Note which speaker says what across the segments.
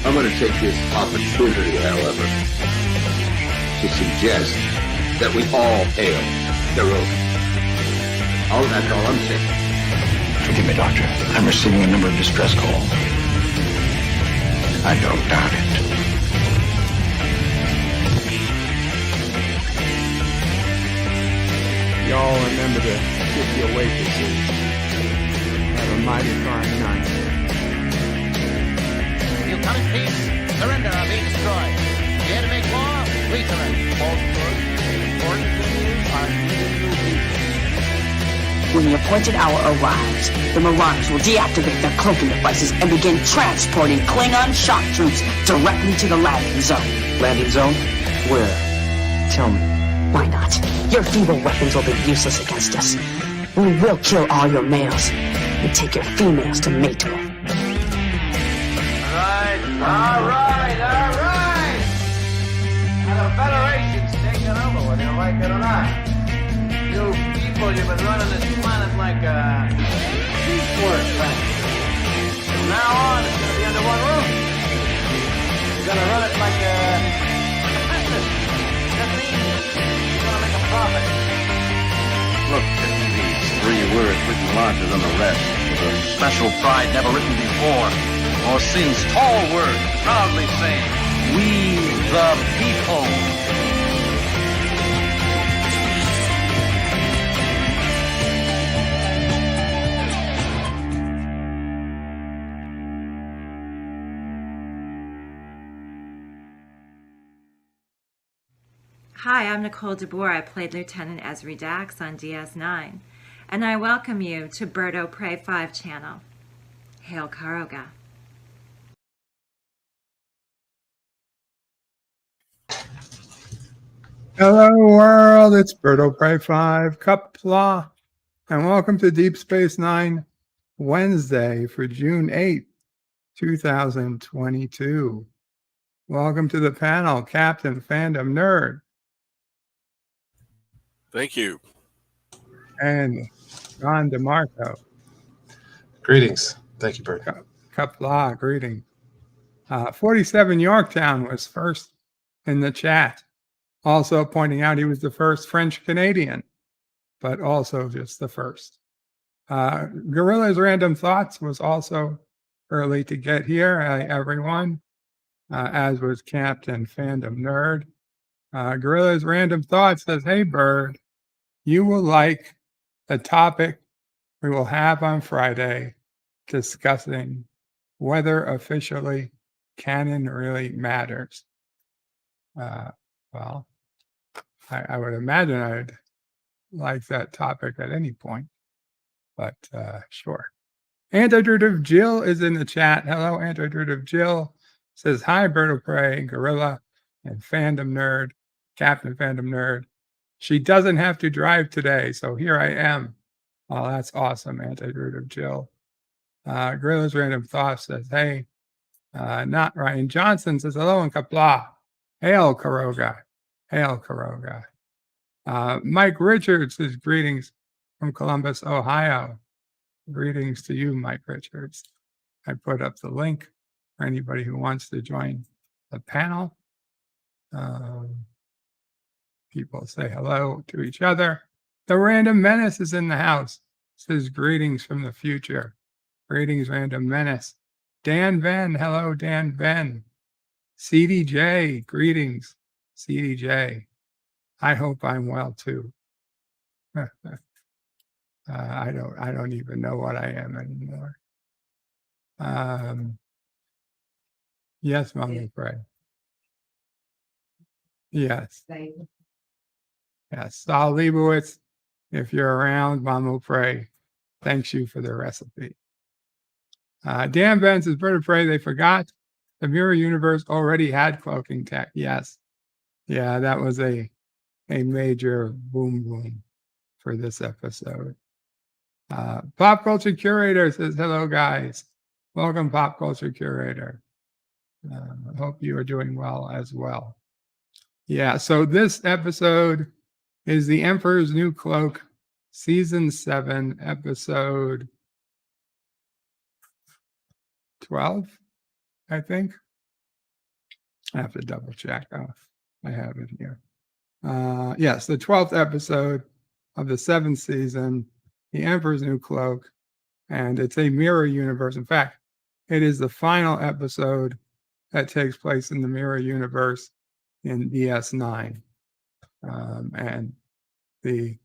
Speaker 1: I'm going to take this opportunity, however, to suggest that we all hail Qapla. Oh, that's all I'm saying.
Speaker 2: Forgive me, Doctor. I'm receiving a number of distress calls. I don't doubt it.
Speaker 3: Y'all remember the 50 waitresses. Have a mighty fine night.
Speaker 4: You come in peace, surrender or be destroyed. Dare to make war, we surrender. Falsehood, important things are new people.
Speaker 5: When the appointed hour arrives, the Marauders will deactivate their cloaking devices and begin transporting Klingon shock troops directly to the landing zone.
Speaker 6: Landing zone? Where? Tell me.
Speaker 5: Why not? Your feeble weapons will be useless against us. We will kill all your males and take your females to mate with.
Speaker 4: All right. Now the Federation's taking over, whether you like it or not. You people, you've been running this planet like a piecework thing. From now on, it's going to be under one roof. You're going to run it like a business. That means you're going to make a profit.
Speaker 2: Look at these 3 words written larger than the rest, with a special pride never written before, or since. Tall words, proudly saying, "We the people."
Speaker 7: Hi, I'm Nicole DeBoer. I played Lieutenant Ezri Dax on DS9, and I welcome you to Bird O' Prey 5 channel. Hail Karoga.
Speaker 3: Hello, world. It's Bird O' Prey 5, Qapla, and welcome to Deep Space Nine Wednesday for June 8th, 2022. Welcome to the panel, Captain Fandom Nerd.
Speaker 8: Thank you.
Speaker 3: And Ron DeMarco.
Speaker 9: Greetings. Thank you, Bert.
Speaker 3: Qapla, greetings. 47 Yorktown was first in the chat. Also pointing out he was the first French Canadian, but also just the first. Gorilla's Random Thoughts was also early to get here, everyone, as was Captain Fandom Nerd. Gorilla's Random Thoughts says, "Hey, Bird, you will like the topic we will have on Friday discussing whether officially canon really matters." Well, I would imagine I'd like that topic at any point, but sure. Antidrutive Jill is in the chat. Hello, Antidrutive Jill. Says, "Hi, Bird of Prey, Gorilla, and Fandom Nerd, Captain Fandom Nerd. She doesn't have to drive today, so here I am." Oh, that's awesome, Antidrutive Jill. Gorilla's Random Thoughts says, "Hey." Not Ryan Johnson says, "Hello in Qapla. Hail Karoga. Hail Karoga." Mike Richards says, "Greetings from Columbus, Ohio." Greetings to you, Mike Richards. I put up the link for anybody who wants to join the panel. People say hello to each other. The Random Menace is in the house. Says, "Greetings from the future." Greetings, Random Menace. Dan Venn, hello, Dan Venn. CDJ, greetings, CDJ. I hope I'm well too. I don't even know what I am anymore. Yes, Mama Pray. Yes. Yes. Saul Leibowitz, if you're around, Mama Pray, thanks you for the recipe. Dan Ben says, "Bird of Prey, they forgot the Mirror Universe already had cloaking tech." Yes. Yeah, that was a major boom for this episode. Pop Culture Curator says, "Hello, guys. Welcome, Pop Culture Curator. I hope you are doing well as well." Yeah, so this episode is The Emperor's New Cloak, Season 7, Episode 12, I think. I have to double check. Oh, I have it here. Yes, the 12th episode of the 7th season, The Emperor's New Cloak, and it's a mirror universe. In fact, it is the final episode that takes place in the mirror universe in DS9. And the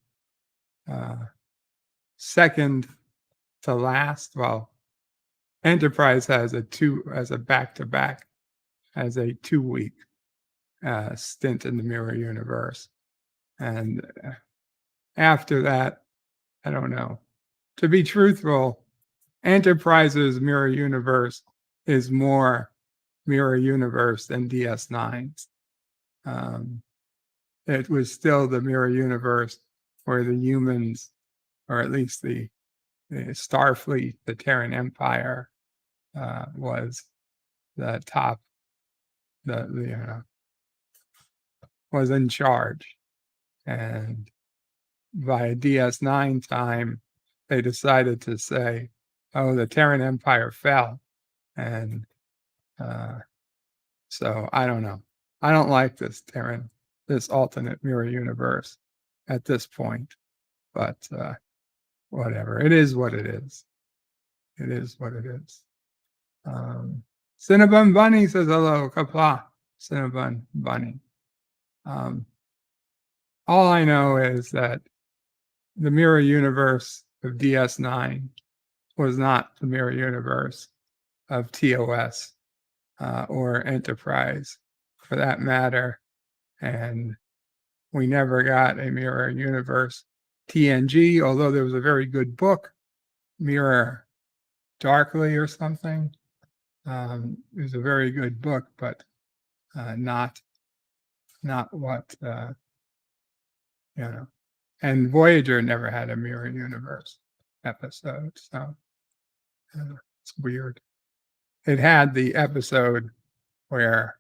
Speaker 3: second to last, well, Enterprise has a back-to-back, has a 2-week stint in the mirror universe. And after that, I don't know. To be truthful, Enterprise's mirror universe is more mirror universe than DS9's. It was still the mirror universe where the humans, or at least the Starfleet, the Terran Empire, was the top, was in charge. And by DS9 time, they decided to say, oh, the Terran Empire fell. And so I don't know. I don't like this alternate mirror universe at this point. But whatever. It is what it is. It is what it is. Cinnabon Bunny says hello, Qapla. Cinnabon Bunny. All I know is that the mirror universe of DS9 was not the mirror universe of TOS or Enterprise, for that matter. And we never got a mirror universe TNG, although there was a very good book, Mirror Darkly or something. It was a very good book, but not what And Voyager never had a mirror universe episode, so it's weird. It had the episode where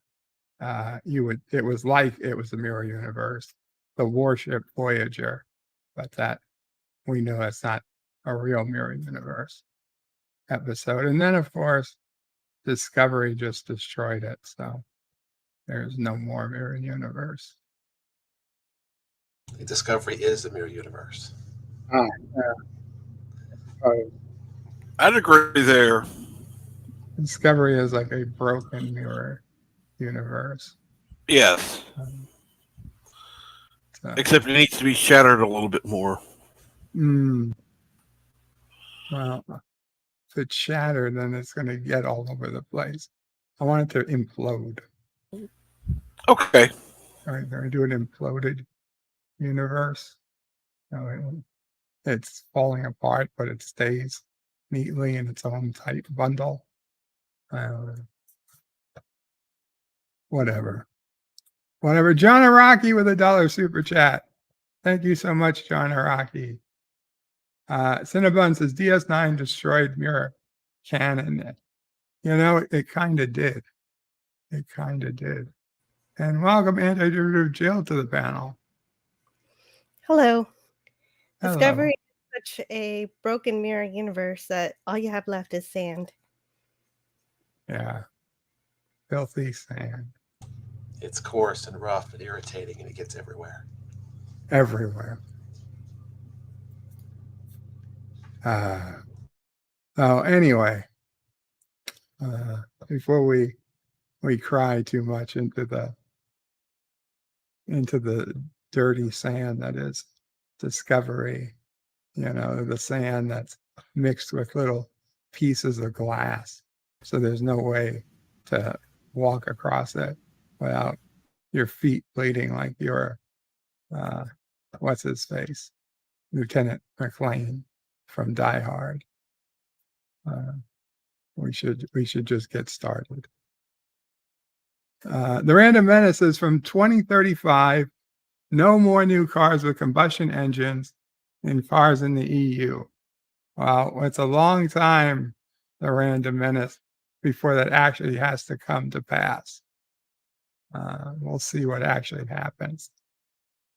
Speaker 3: it was like it was a mirror universe, the warship Voyager, but that we know it's not a real mirror universe episode. And then, of course, Discovery just destroyed it, so there's no more mirror universe.
Speaker 9: Discovery is the mirror universe.
Speaker 8: I'd agree there.
Speaker 3: Discovery is like a broken mirror universe.
Speaker 8: Yes. Except it needs to be shattered a little bit more.
Speaker 3: Well, if it's shattered, then it's going to get all over the place. I want it to implode.
Speaker 8: Okay.
Speaker 3: All right, going to do an imploded universe. It's falling apart, but it stays neatly in its own tight bundle. Whatever. John Araki with $1 super chat. Thank you so much, John Araki. Cinnabon says DS9 destroyed mirror canon. It kind of did. It kind of did. And welcome Anti-Derivative Jill to the panel.
Speaker 10: Hello.
Speaker 3: Hello.
Speaker 10: Discovery is such a broken mirror universe that all you have left is sand.
Speaker 3: Yeah. Filthy sand.
Speaker 9: It's coarse and rough and irritating, and it gets everywhere.
Speaker 3: Everywhere. So anyway, before we cry too much into the dirty sand that is Discovery, the sand that's mixed with little pieces of glass, so there's no way to walk across it without your feet bleeding like your what's his face, Lieutenant McLean from Die Hard. We should just get started. The Random Menace is from 2035. No more new cars with combustion engines in cars in the EU. Well, it's a long time, the Random Menace, before that actually has to come to pass. We'll see what actually happens.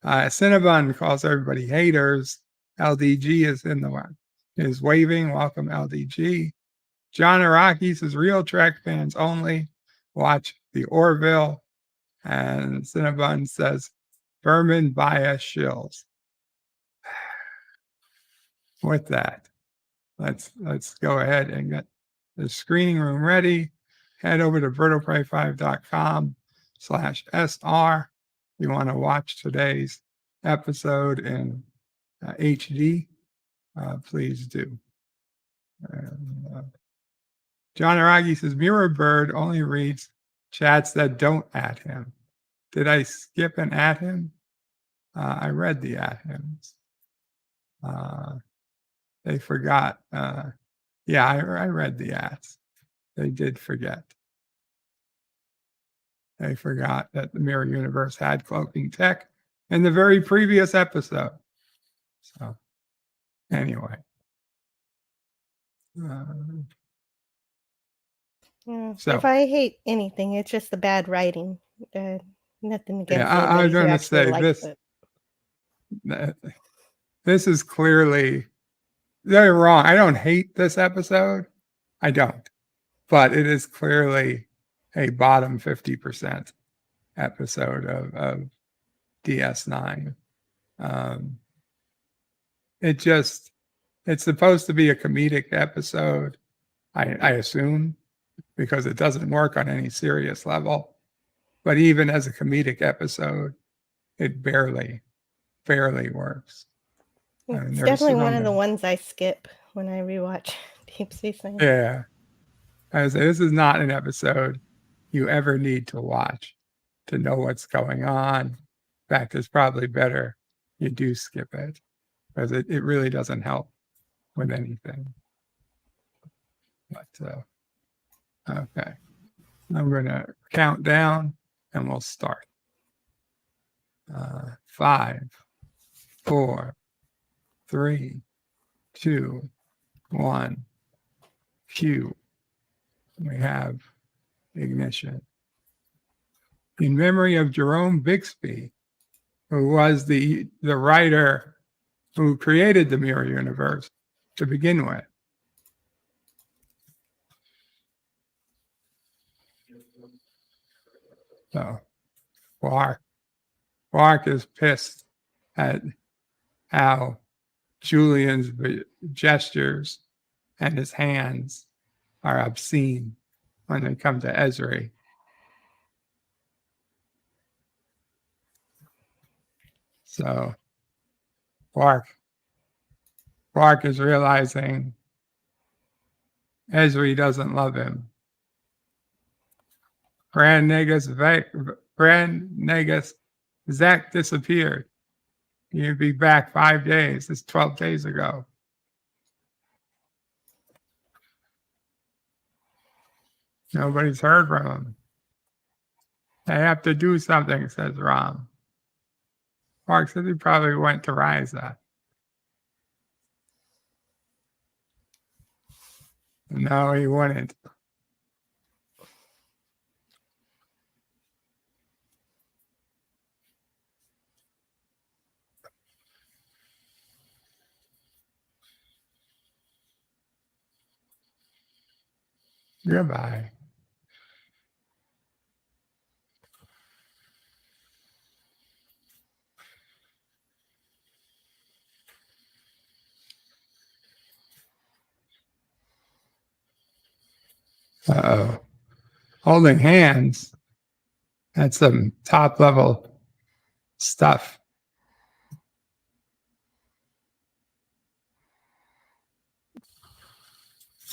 Speaker 3: Cinnabon calls everybody haters. LDG is waving. Welcome, LDG. John Araki says real Trek fans only. watch the Orville. And Cinnabon says, Berman bias shills. With that, let's go ahead and get the screening room ready. Head over to birdoprey5.com/SR. You want to watch today's episode in HD, please do. And, John Aragi says, Mirror Bird only reads chats that don't at him. Did I skip an at him? I read the at hims. They forgot. Yeah, I read the ats. They did forget. They forgot that the Mirror Universe had cloaking tech in the very previous episode. So, anyway.
Speaker 10: If I hate anything, it's just the bad writing. Nothing against
Speaker 3: I was going to say
Speaker 10: this.
Speaker 3: This is clearly, they're wrong. I don't hate this episode. I don't. But it is clearly a bottom 50% episode of DS9. It's supposed to be a comedic episode, I assume, because it doesn't work on any serious level. But even as a comedic episode, it barely works.
Speaker 10: It's definitely one of the ones I skip when I rewatch Deep Space Nine.
Speaker 3: Yeah. I would say this is not an episode you ever need to watch to know what's going on. In fact, it's probably better you do skip it because it really doesn't help with anything. But okay. I'm going to count down and we'll start. 5, 4, 3, 2, 1. Cue. We have ignition. In memory of Jerome Bixby, who was the writer who created the Mirror Universe to begin with. So Quark is pissed at how Julian's gestures and his hands are obscene when they come to Ezri. So Quark is realizing Ezri doesn't love him. Grand Negus Zach disappeared. He'd be back 5 days. It's 12 days ago. Nobody's heard from him. They have to do something, says Rom. Quark says he probably went to Ryza. No, he wouldn't. Goodbye. Uh-oh. Holding hands. That's some top level stuff.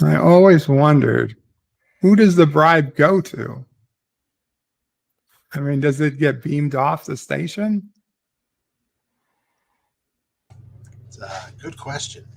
Speaker 3: I always wondered, who does the bribe go to? I mean, does it get beamed off the station?
Speaker 9: It's a good question.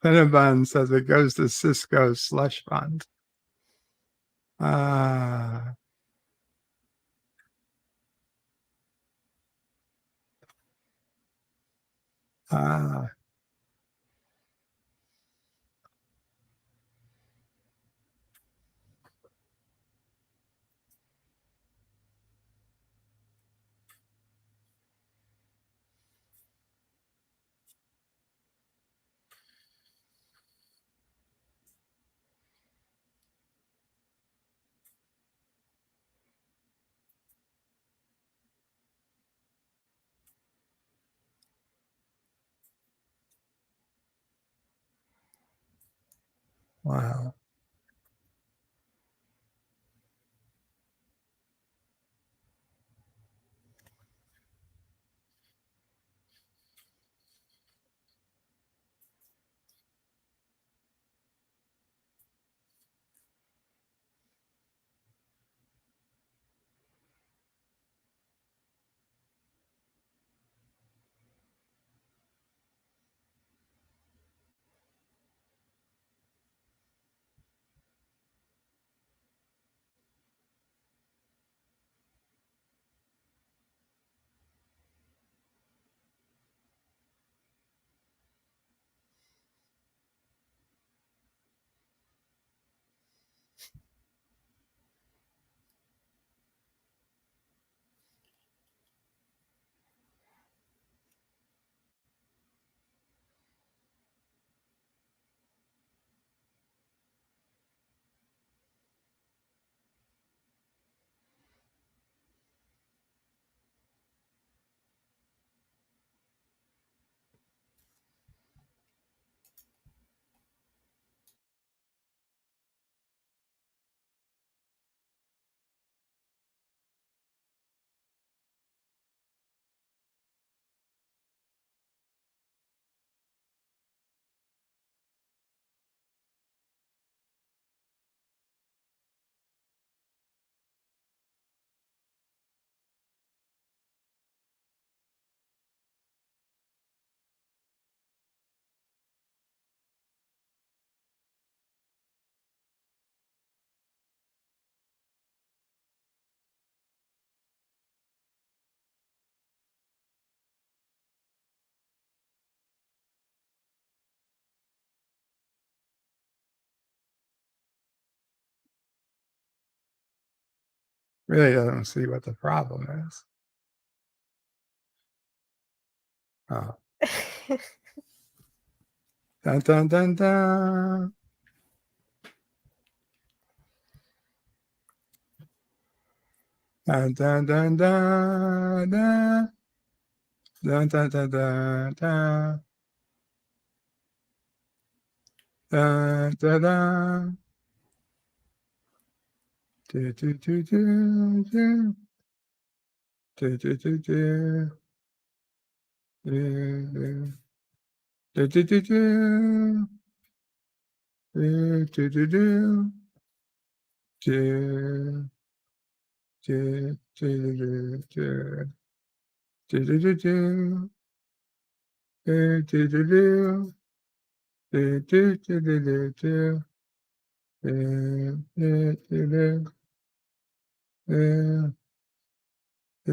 Speaker 3: Cinnabon says it goes to Cisco's slush fund. Ah. Ah. Wow. Really doesn't see what the problem is. Oh. Dun dun dun dun. Dun dun dun dun dun. Dun dun dun dun dun. Dun dun dun. Do do do do do. Do do do do. Do do do do do. Do do do do. Do do do do. Do do do do. Do do do do. Do do do do do do. Do do do do. Do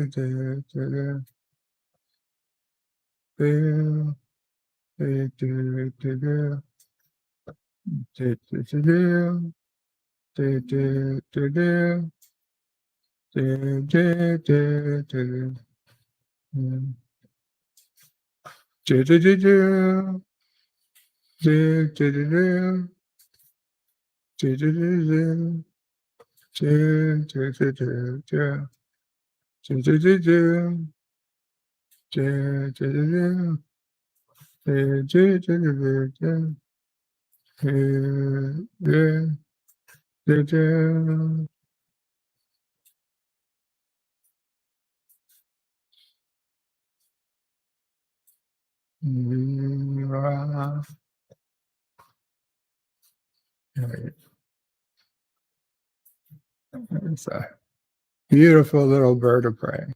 Speaker 3: do do do. Do do do do do. Do do do do. Do do do do. Do do do do. Do do do do. Do do do do. Do do do do. Do do do do do. Do do do do. Do do do do. Do do do do do. Do do do do. It's a beautiful little bird of prey.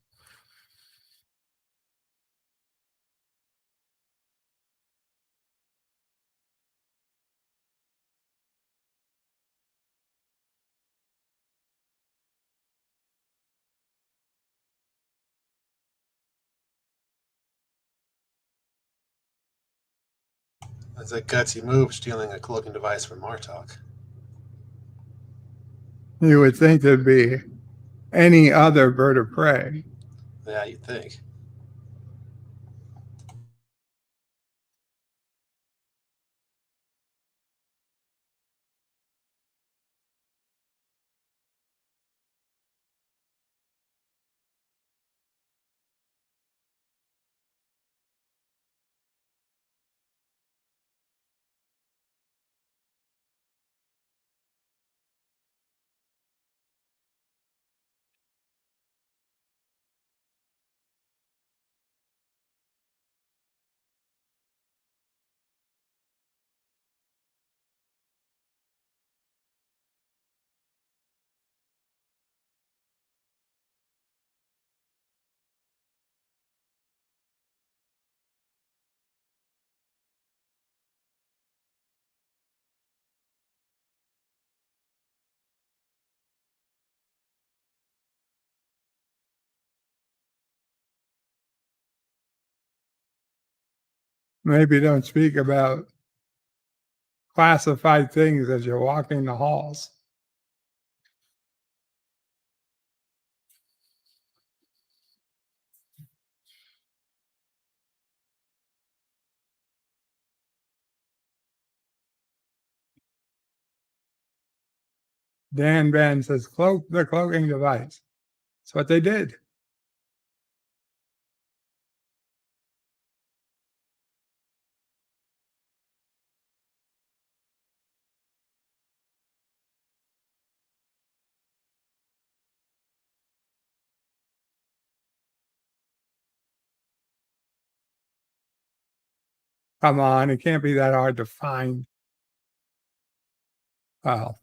Speaker 9: It's a gutsy move, stealing a cloaking device from Martok.
Speaker 3: You would think there'd be any other bird of prey.
Speaker 9: Yeah, you'd think.
Speaker 3: Maybe don't speak about classified things as you're walking the halls. Dan Ben says, cloak the cloaking device. That's what they did. Come on, it can't be that hard to find. Well,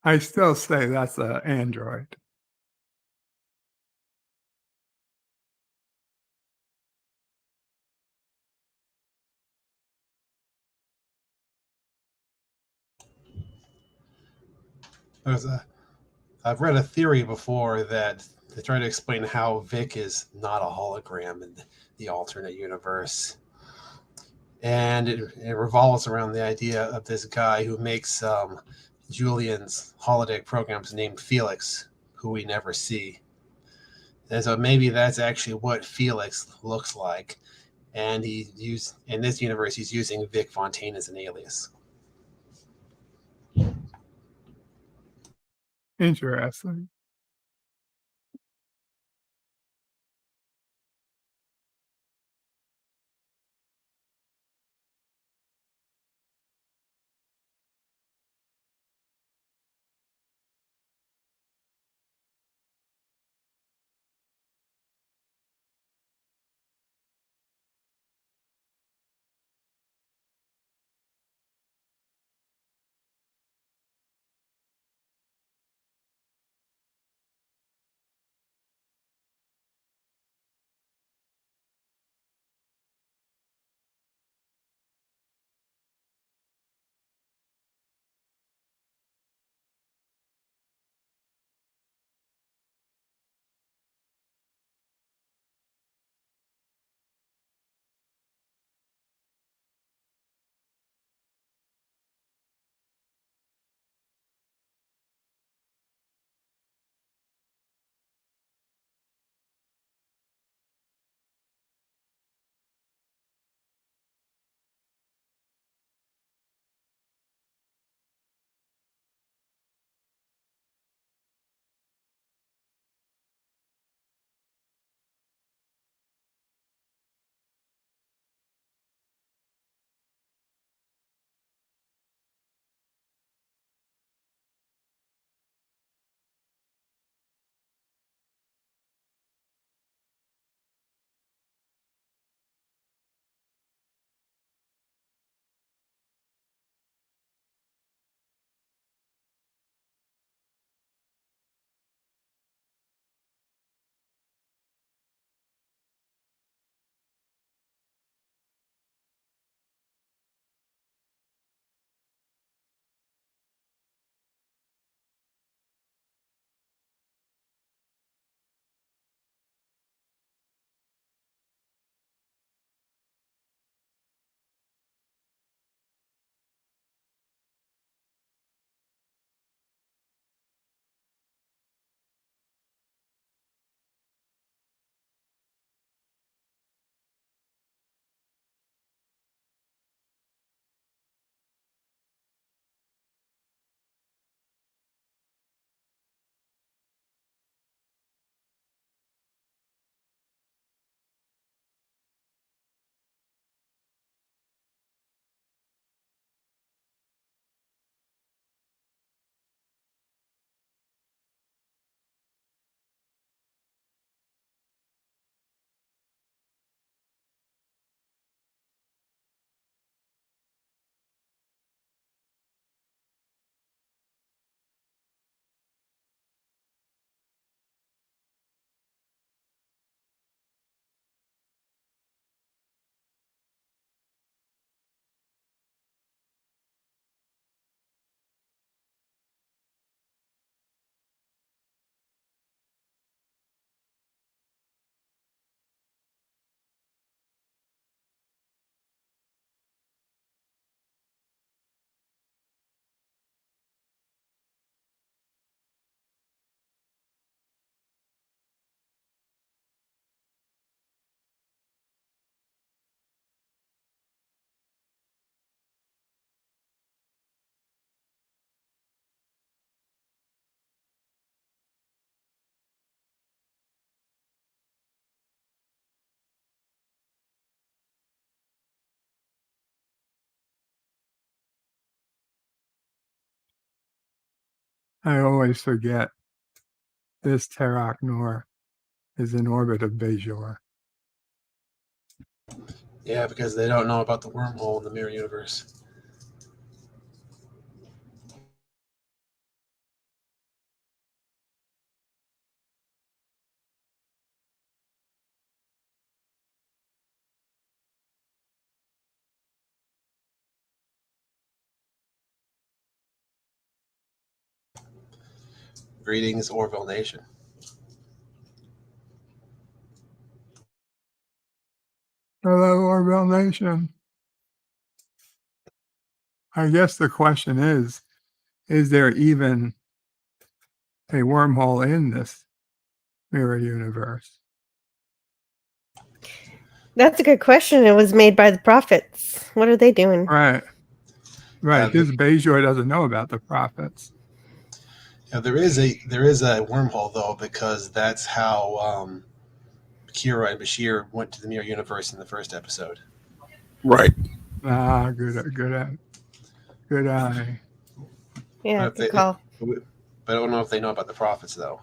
Speaker 3: I still say that's an android.
Speaker 9: I've read a theory before that they try to explain how Vic is not a hologram in the alternate universe. And it revolves around the idea of this guy who makes Julian's holodeck programs named Felix, who we never see. And so maybe that's actually what Felix looks like. And in this universe, he's using Vic Fontaine as an alias.
Speaker 3: Interesting. I always forget this Terok Nor is in orbit of Bajor.
Speaker 9: Yeah, because they don't know about the wormhole in the Mirror Universe. Greetings, Orville Nation.
Speaker 3: Hello, Orville Nation. I guess the question is there even a wormhole in this mirror universe?
Speaker 10: That's a good question. It was made by the prophets. What are they doing?
Speaker 3: Right. Because Bejor doesn't know about the prophets.
Speaker 9: Yeah, there is a wormhole though, because that's how Kira and Bashir went to the mirror universe in the first episode.
Speaker 8: Right.
Speaker 3: Ah, good eye.
Speaker 10: Yeah, good call.
Speaker 9: But I don't know if they know about the prophets though.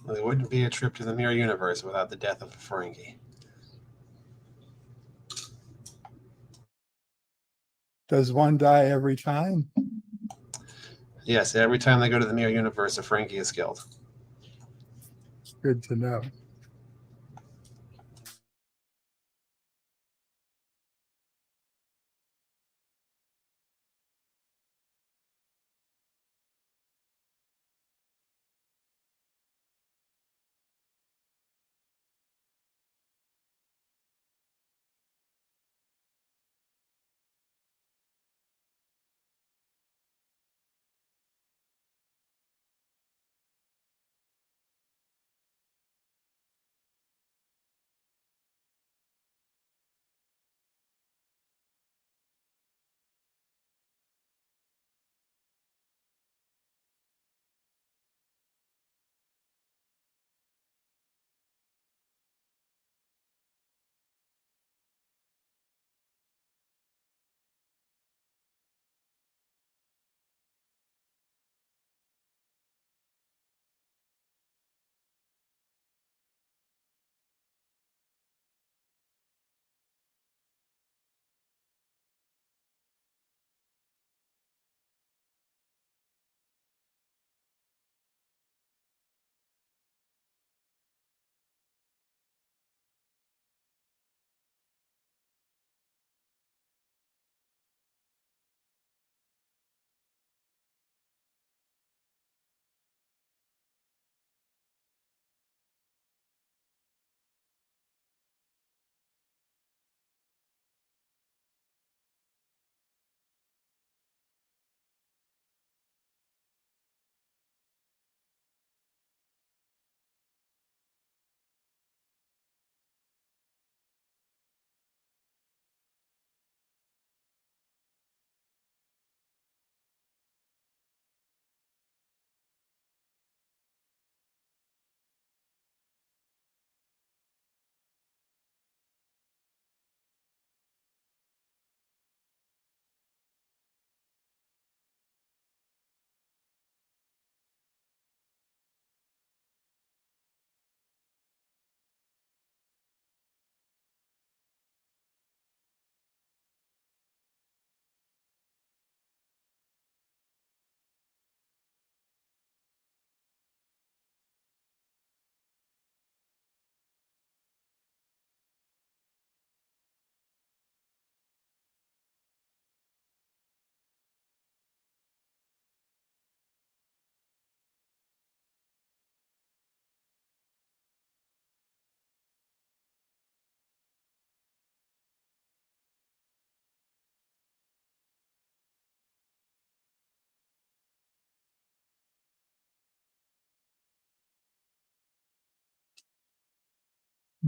Speaker 9: Well, it wouldn't be a trip to the mirror universe without the death of a Ferengi.
Speaker 3: Does one die every time?
Speaker 9: Yes, every time they go to the mirror universe, a Ferengi is killed.
Speaker 3: Good to know.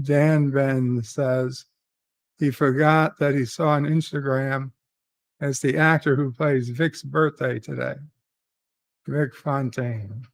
Speaker 3: Dan Ben says he forgot that he saw on Instagram as the actor who plays Vic's birthday today, Vic Fontaine.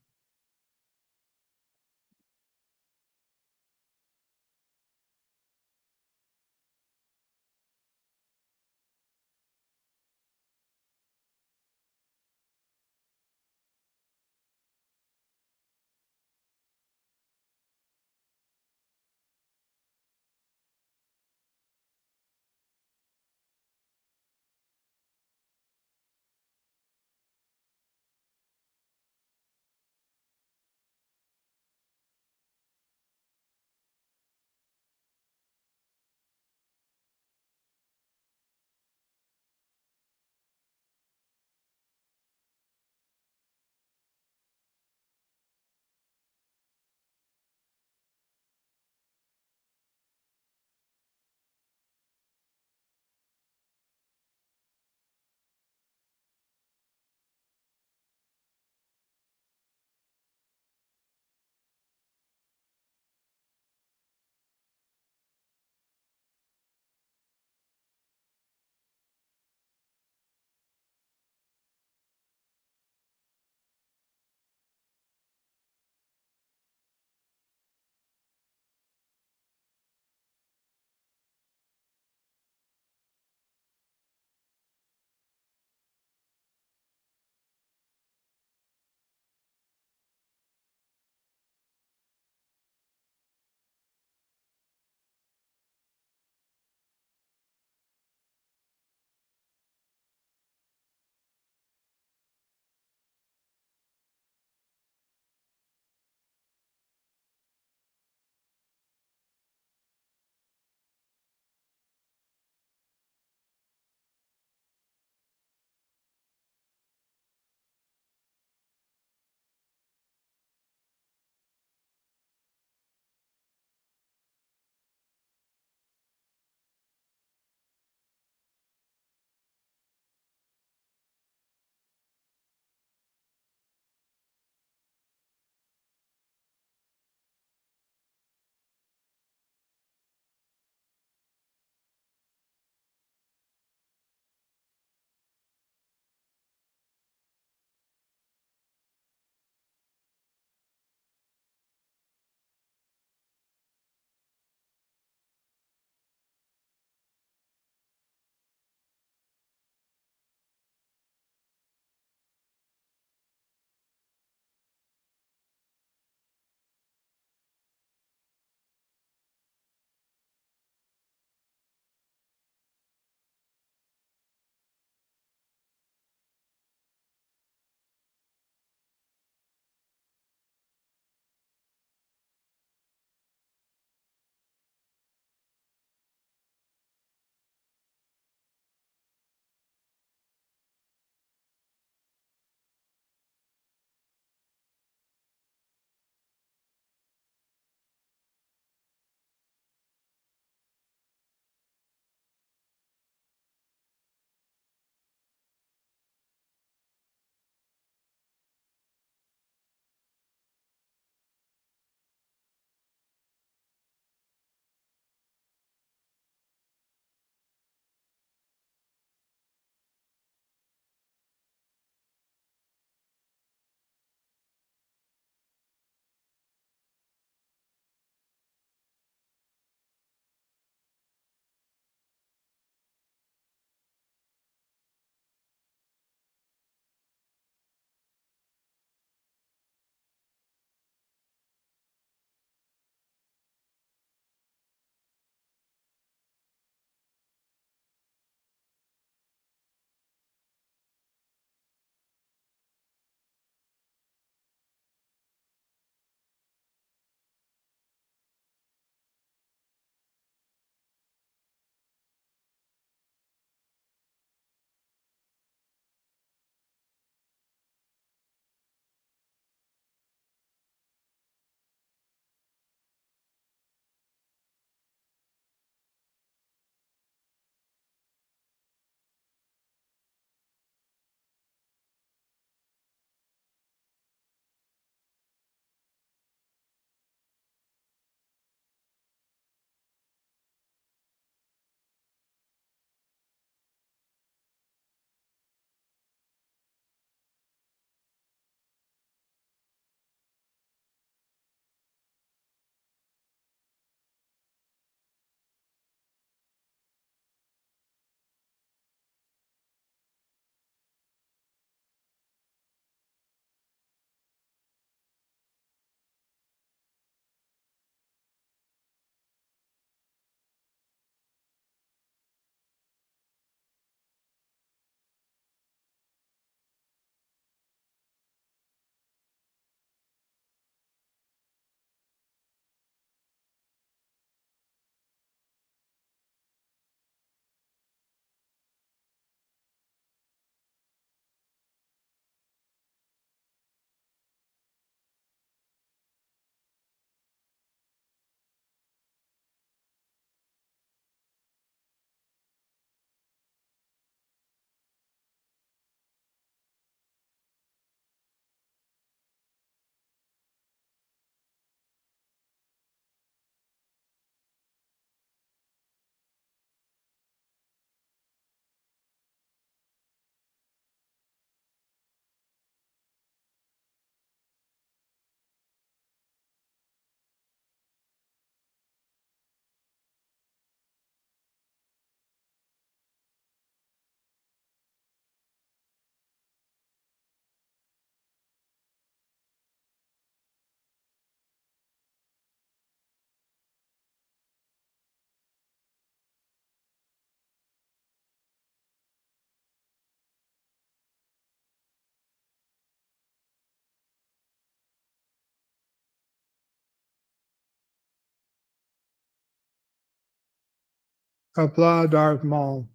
Speaker 3: Qapla Darth Maul.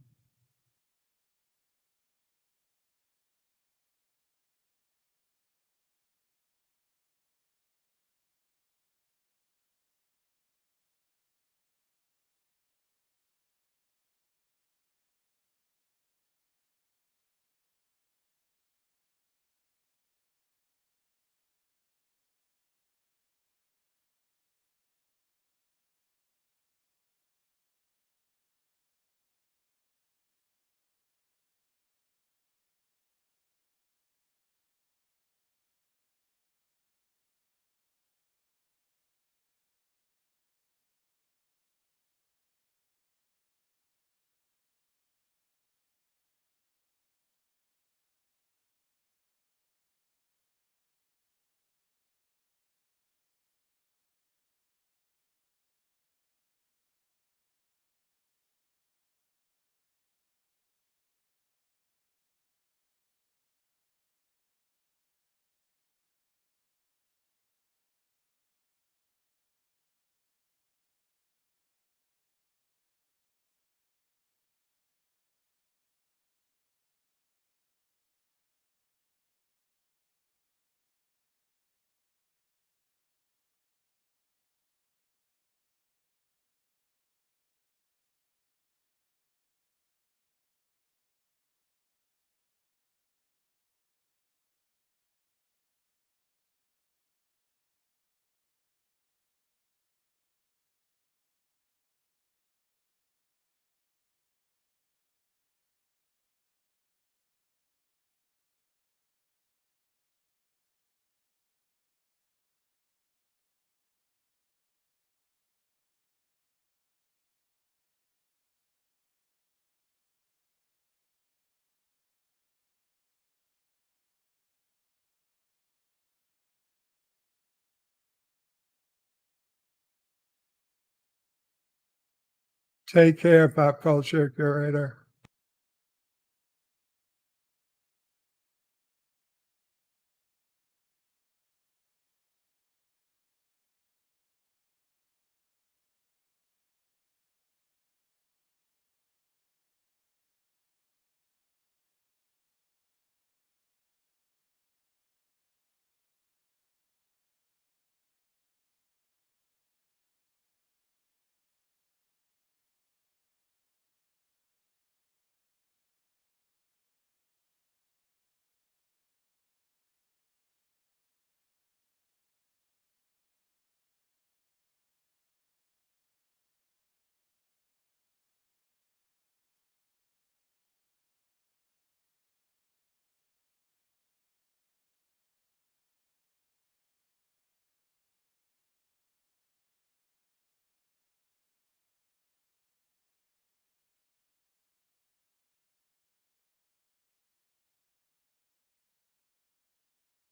Speaker 3: Take care, pop culture curator.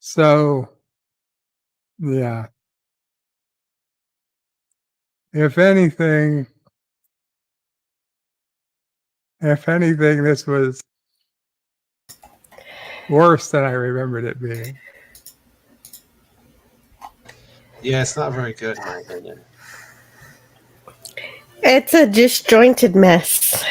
Speaker 3: So, yeah. If anything, this was worse than I remembered it being.
Speaker 9: Yeah, it's not very good in my opinion.
Speaker 10: It's a disjointed mess.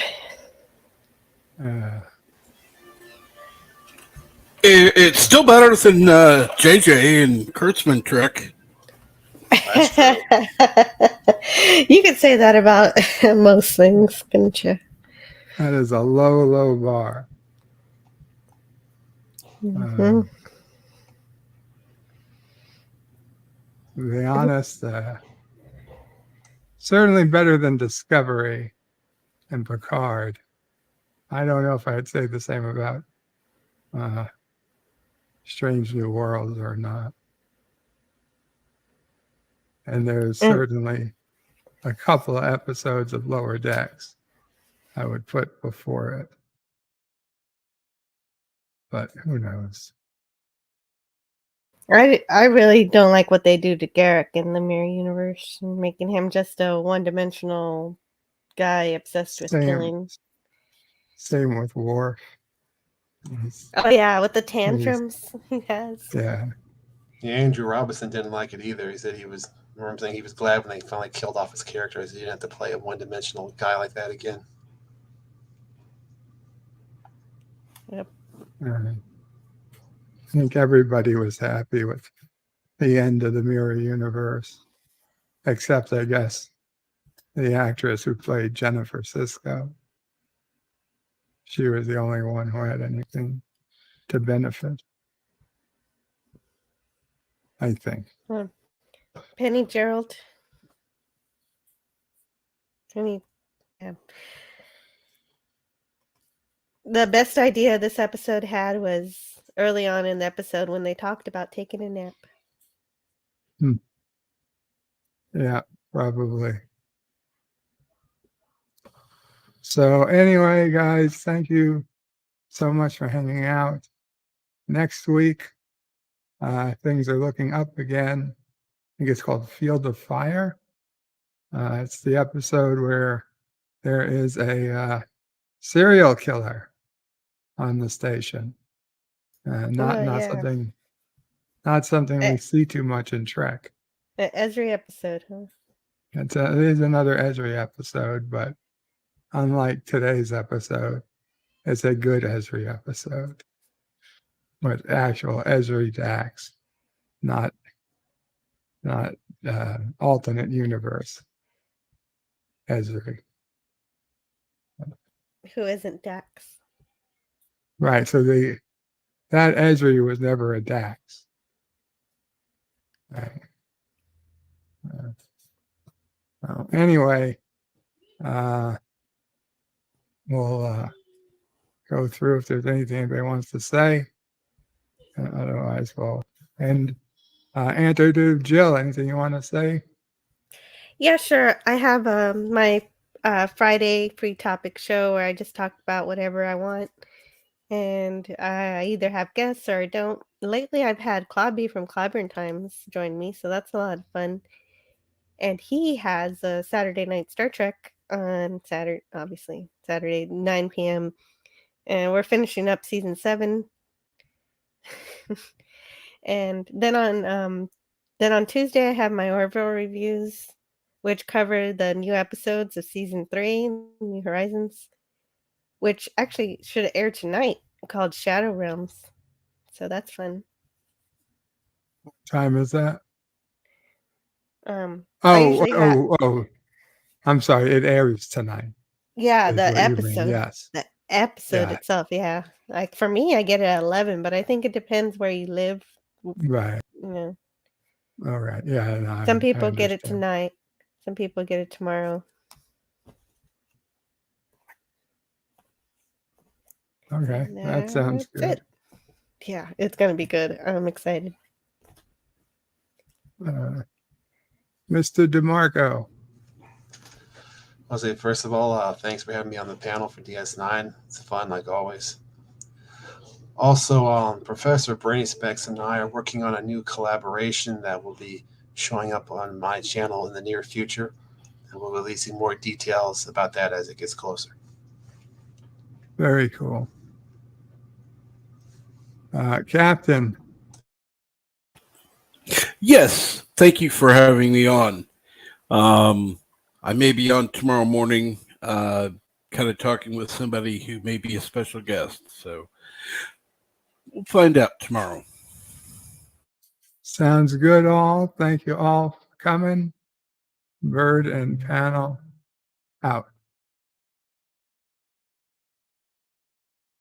Speaker 8: It's still better than JJ and Kurtzman trick.
Speaker 10: You could say that about most things, couldn't you?
Speaker 3: That is a low, low bar.
Speaker 10: Mm-hmm.
Speaker 3: To be honest, certainly better than Discovery and Picard. I don't know if I'd say the same about Strange New Worlds or not. And there's certainly a couple of episodes of Lower Decks I would put before it. But who knows?
Speaker 10: I really don't like what they do to Garrick in the Mirror Universe, making him just a one-dimensional guy obsessed with killing.
Speaker 3: Same with Worf.
Speaker 10: Oh yeah, with the tantrums he has.
Speaker 3: Yeah.
Speaker 9: Yeah, Andrew Robinson didn't like it either. He said he was remember him saying he was glad when they finally killed off his character, as he didn't have to play a one-dimensional guy like that again.
Speaker 10: Yep.
Speaker 3: I think everybody was happy with the end of the Mirror Universe, except, I guess, the actress who played Jennifer Sisko. She was the only one who had anything to benefit, I think.
Speaker 10: Penny Gerald. Penny, yeah. The best idea this episode had was early on in the episode when they talked about taking a nap.
Speaker 3: Yeah, probably. So anyway, guys, thank you so much for hanging out. Next week, things are looking up again. I think it's called Field of Fire. It's the episode where there is a serial killer on the station. Not something we see too much in Trek.
Speaker 10: The Ezri episode, huh?
Speaker 3: It is another Ezri episode, but unlike today's episode, it's a good Ezri episode with actual Ezri Dax, not alternate universe Ezri.
Speaker 10: Who isn't Dax?
Speaker 3: Right. So that Ezri was never a Dax. Right. Anyway, we'll go through if there's anything anybody wants to say. Otherwise, we'll end. Antidote Jill, anything you want to say?
Speaker 10: Yeah, sure. I have my Friday free topic show where I just talk about whatever I want. And I either have guests or I don't. Lately, I've had Clobby from Clobburn Times join me, so that's a lot of fun. And he has a Saturday night Star Trek on Saturday, 9 p.m. And we're finishing up season 7. And then on Tuesday, I have my Orville reviews, which cover the new episodes of season 3, New Horizons, which actually should air tonight, called Shadow Realms. So that's fun.
Speaker 3: What time is that?
Speaker 10: I'm
Speaker 3: sorry, it airs tonight.
Speaker 10: Yeah, the episode.
Speaker 3: Yes.
Speaker 10: The episode itself, yeah. Like for me, I get it at 11, but I think it depends where you live.
Speaker 3: Right.
Speaker 10: You know.
Speaker 3: All right. Yeah. No,
Speaker 10: Some people get it tonight. Some people get it tomorrow.
Speaker 3: Okay. That sounds good.
Speaker 10: It. Yeah, it's going to be good. I'm excited.
Speaker 3: Mr. DeMarco.
Speaker 9: I'll say, first of all, thanks for having me on the panel for DS9. It's fun, like always. Also, Professor Brainy Specs and I are working on a new collaboration that will be showing up on my channel in the near future. And we'll be releasing more details about that as it gets closer.
Speaker 3: Very cool. Captain.
Speaker 8: Yes, thank you for having me on. I may be on tomorrow morning, kind of talking with somebody who may be a special guest. So we'll find out tomorrow.
Speaker 3: Sounds good, all. Thank you all for coming. Bird and panel out.